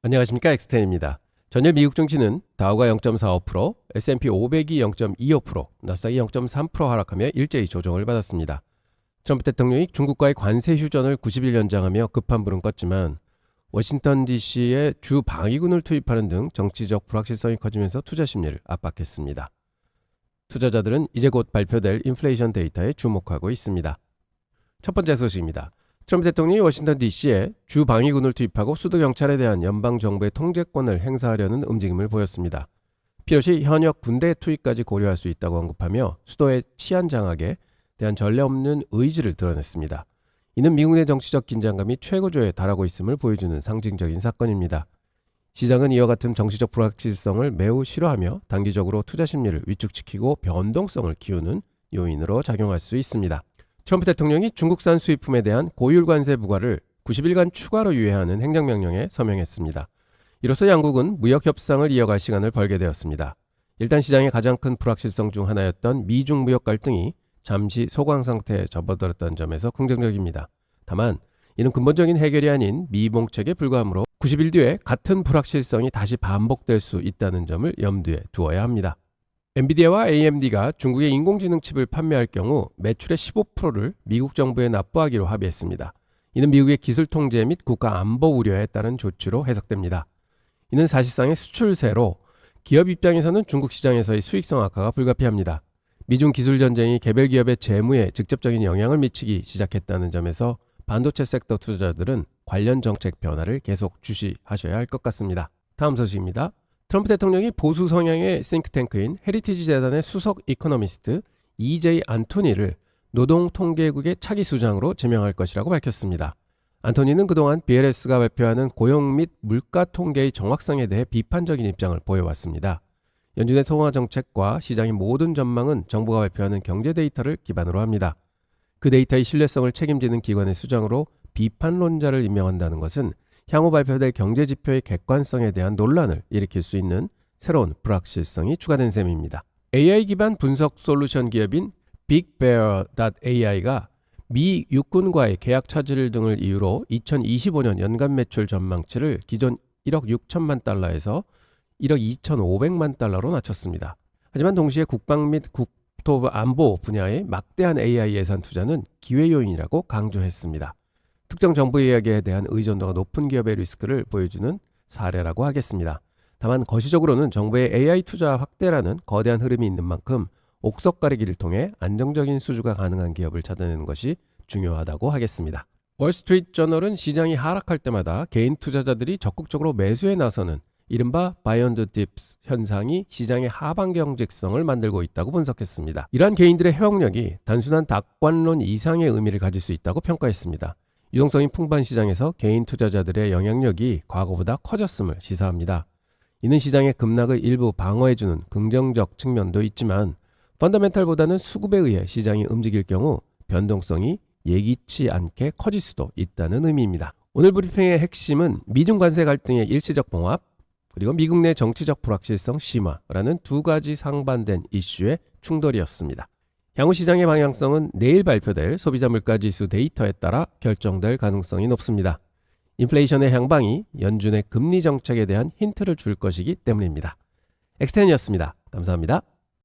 안녕하십니까, 엑스텐입니다. 전일 미국 증시는 다우가 0.45%, S&P 500이 0.25%, 나스닥이 0.3% 하락하며 일제히 조정을 받았습니다. 트럼프 대통령이 중국과의 관세 휴전을 90일 연장하며 급한 불은 껐지만 워싱턴 DC에 주 방위군을 투입하는 등 정치적 불확실성이 커지면서 투자 심리를 압박했습니다. 투자자들은 이제 곧 발표될 인플레이션 데이터에 주목하고 있습니다. 첫 번째 소식입니다. 트럼프 대통령이 워싱턴 DC에 주 방위군을 투입하고 수도 경찰에 대한 연방정부의 통제권을 행사하려는 움직임을 보였습니다. 필요시 현역 군대 투입까지 고려할 수 있다고 언급하며 수도의 치안 장악에 대한 전례 없는 의지를 드러냈습니다. 이는 미국 내 정치적 긴장감이 최고조에 달하고 있음을 보여주는 상징적인 사건입니다. 시장은 이와 같은 정치적 불확실성을 매우 싫어하며 단기적으로 투자 심리를 위축시키고 변동성을 키우는 요인으로 작용할 수 있습니다. 트럼프 대통령이 중국산 수입품에 대한 고율 관세 부과를 90일간 추가로 유예하는 행정명령에 서명했습니다. 이로써 양국은 무역 협상을 이어갈 시간을 벌게 되었습니다. 일단 시장의 가장 큰 불확실성 중 하나였던 미중 무역 갈등이 잠시 소강 상태에 접어들었던 점에서 긍정적입니다. 다만 이는 근본적인 해결이 아닌 미봉책에 불과하므로 90일 뒤에 같은 불확실성이 다시 반복될 수 있다는 점을 염두에 두어야 합니다. 엔비디아와 AMD가 중국의 인공지능 칩을 판매할 경우 매출의 15%를 미국 정부에 납부하기로 합의했습니다. 이는 미국의 기술 통제 및 국가 안보 우려에 따른 조치로 해석됩니다. 이는 사실상의 수출세로 기업 입장에서는 중국 시장에서의 수익성 악화가 불가피합니다. 미중 기술 전쟁이 개별 기업의 재무에 직접적인 영향을 미치기 시작했다는 점에서 반도체 섹터 투자자들은 관련 정책 변화를 계속 주시하셔야 할 것 같습니다. 다음 소식입니다. 트럼프 대통령이 보수 성향의 싱크탱크인 헤리티지 재단의 수석 이코노미스트 EJ 안토니를 노동통계국의 차기 수장으로 지명할 것이라고 밝혔습니다. 안토니는 그동안 BLS가 발표하는 고용 및 물가 통계의 정확성에 대해 비판적인 입장을 보여왔습니다. 연준의 통화 정책과 시장의 모든 전망은 정부가 발표하는 경제 데이터를 기반으로 합니다. 그 데이터의 신뢰성을 책임지는 기관의 수장으로 비판론자를 임명한다는 것은 향후 발표될 경제지표의 객관성에 대한 논란을 일으킬 수 있는 새로운 불확실성이 추가된 셈입니다. AI 기반 분석 솔루션 기업인 BigBear.ai가 미 육군과의 계약 차질 등을 이유로 2025년 연간 매출 전망치를 기존 1억 6천만 달러에서 1억 2,500만 달러로 낮췄습니다. 하지만 동시에 국방 및 국토 안보 분야의 막대한 AI 예산 투자는 기회 요인이라고 강조했습니다. 특정 정부 이야기에 대한 의존도가 높은 기업의 리스크를 보여주는 사례라고 하겠습니다. 다만 거시적으로는 정부의 AI 투자 확대라는 거대한 흐름이 있는 만큼 옥석 가리기를 통해 안정적인 수주가 가능한 기업을 찾아내는 것이 중요하다고 하겠습니다. 월스트리트 저널은 시장이 하락할 때마다 개인 투자자들이 적극적으로 매수에 나서는 이른바 바이 언더 딥스 현상이 시장의 하방 경직성을 만들고 있다고 분석했습니다. 이러한 개인들의 회복력이 단순한 낙관론 이상의 의미를 가질 수 있다고 평가했습니다. 유동성이 풍부한 시장에서 개인 투자자들의 영향력이 과거보다 커졌음을 시사합니다. 이는 시장의 급락을 일부 방어해주는 긍정적 측면도 있지만 펀더멘탈보다는 수급에 의해 시장이 움직일 경우 변동성이 예기치 않게 커질 수도 있다는 의미입니다. 오늘 브리핑의 핵심은 미중 관세 갈등의 일시적 봉합 그리고 미국 내 정치적 불확실성 심화라는 두 가지 상반된 이슈의 충돌이었습니다. 향후 시장의 방향성은 내일 발표될 소비자 물가지수 데이터에 따라 결정될 가능성이 높습니다. 인플레이션의 향방이 연준의 금리 정책에 대한 힌트를 줄 것이기 때문입니다. 엑스텐이었습니다. 감사합니다.